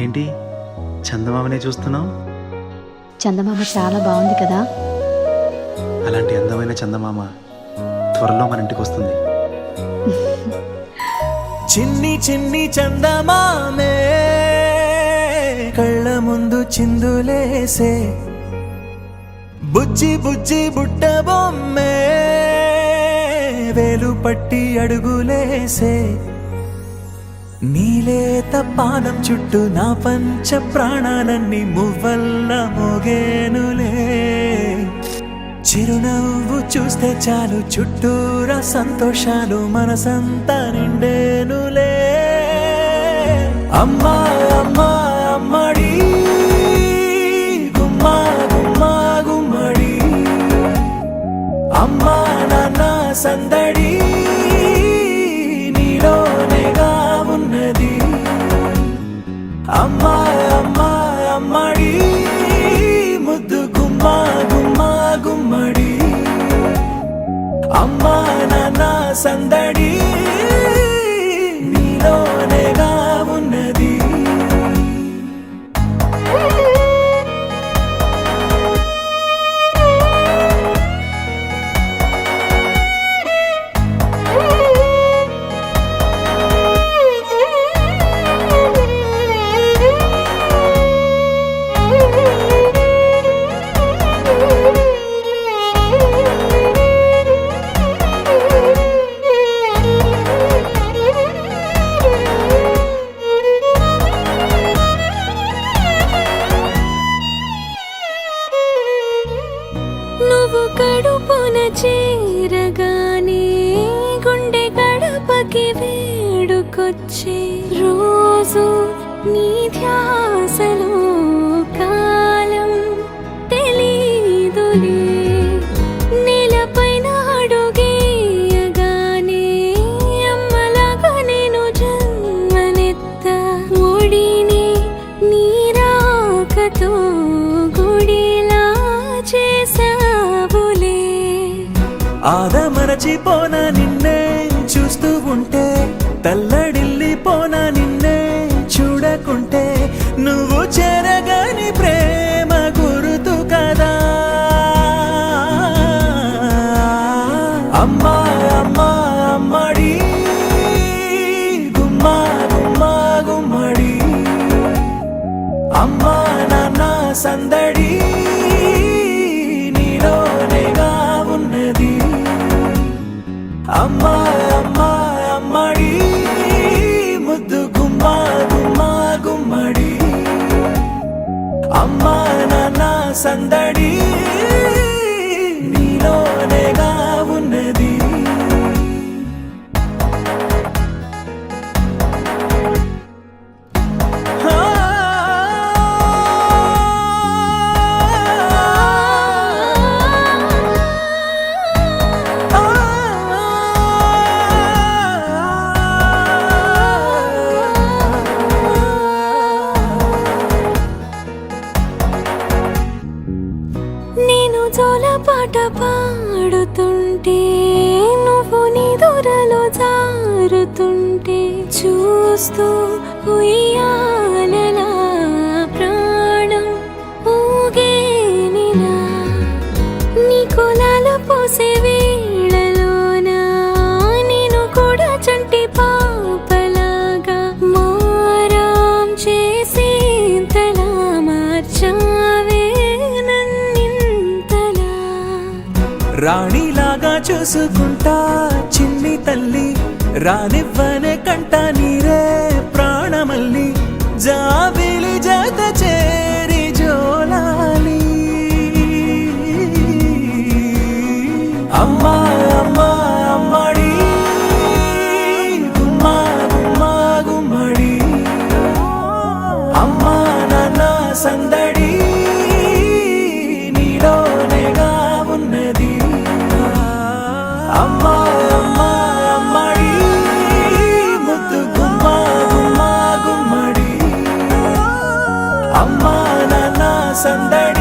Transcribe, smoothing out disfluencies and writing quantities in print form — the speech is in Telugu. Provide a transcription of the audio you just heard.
ఏంటి చందమామనే చూస్తున్నావు? చందమామ చాలా బాగుంది కదా. అలాంటి అందమైన చందమామ త్వరలో మన ఇంటికి వస్తుంది. చిన్ని చిన్ని చందమామే కళ్ళ ముందు చిందులేసే, బుజ్జి బుజ్జి బుట్ట బొమ్మే వేలు పట్టి అడుగులేసే, నీలేత పానం చుట్టూ నా పంచ ప్రాణాలన్నీ మువ్వల్ల మోగేనులే. చిరునవ్వు చూస్తే చాలు చుట్టూరా సంతోషాలు మనసంతా నిండేనులే. అమ్మా అమ్మా అమ్మడి గుమ్మా గుమ్మా గుమ్మడి, అమ్మా నాన్న సందడి నీలోనేగా ఉన్నది. అమ్మా అమ్మా అమ్మడి ముద్దు గుమ్మా గుమ్మా గుమ్మడి, అమ్మా నాన్న సందడి నీలోనేగా ఉన్నది. నువ్వు కడుపున చేరగానే గుండె గడపకి వేడుకొచ్చే, రోజు నీ ధ్యాసలో కాలం తెలీదులే. నేలపైన అడుగేయగానే అమ్మలాగా నేను జన్మనెత్త, ఒడిని నీ రాకతో గుడిలా చేసావులే. ఆదమరచిపోనా నిన్నే చూస్తూ ఉంటే, తల్లడిల్లిపోనా నిన్నే చూడకుంటే, నువ్వు చెరగని ప్రేమ గురుతు కదా. అమ్మా అమ్మా అమ్మడి గుమ్మా గుమ్మా గుమ్మడి, అమ్మా నాన్న సందడి నీలోనేగా ఉన్నది. అమ్మా అమ్మా అమ్మడి ముద్దు గుమ్మా గుమ్మా గుమ్మడి, అమ్మా నాన్న సందడి నీలోనేగా ఉన్నది. నేను జోలపాట పాడుతుంటే, నువ్వు నీ దూరలో జారుతుంటే, చూస్తూ ఉయ్యాలలా ప్రాణం ఊగేనిలా. నీ కులాల పోసే వేళలోన నేను కూడా చంటి పాపలాగా మారాం చేసేంతలా మార్చావే. రాణిలాగా చూసుకుంటా చిన్ని తల్లి, రానివ్వనే కంట నీరే ప్రాణమల్లి, జాబిలి జత చేరి జోలాలి. అమ్మా అమ్మా అమ్మడి గుమ్మా గుమ్మా గుమ్మడి, అమ్మా నాన్న సందడి నీలోనేగా ఉన్నది. అమ్మా అమ్మా అమ్మడి ముద్దు గుమ్మా గుమ్మా గుమ్మడి, అమ్మా నాన్న సందడి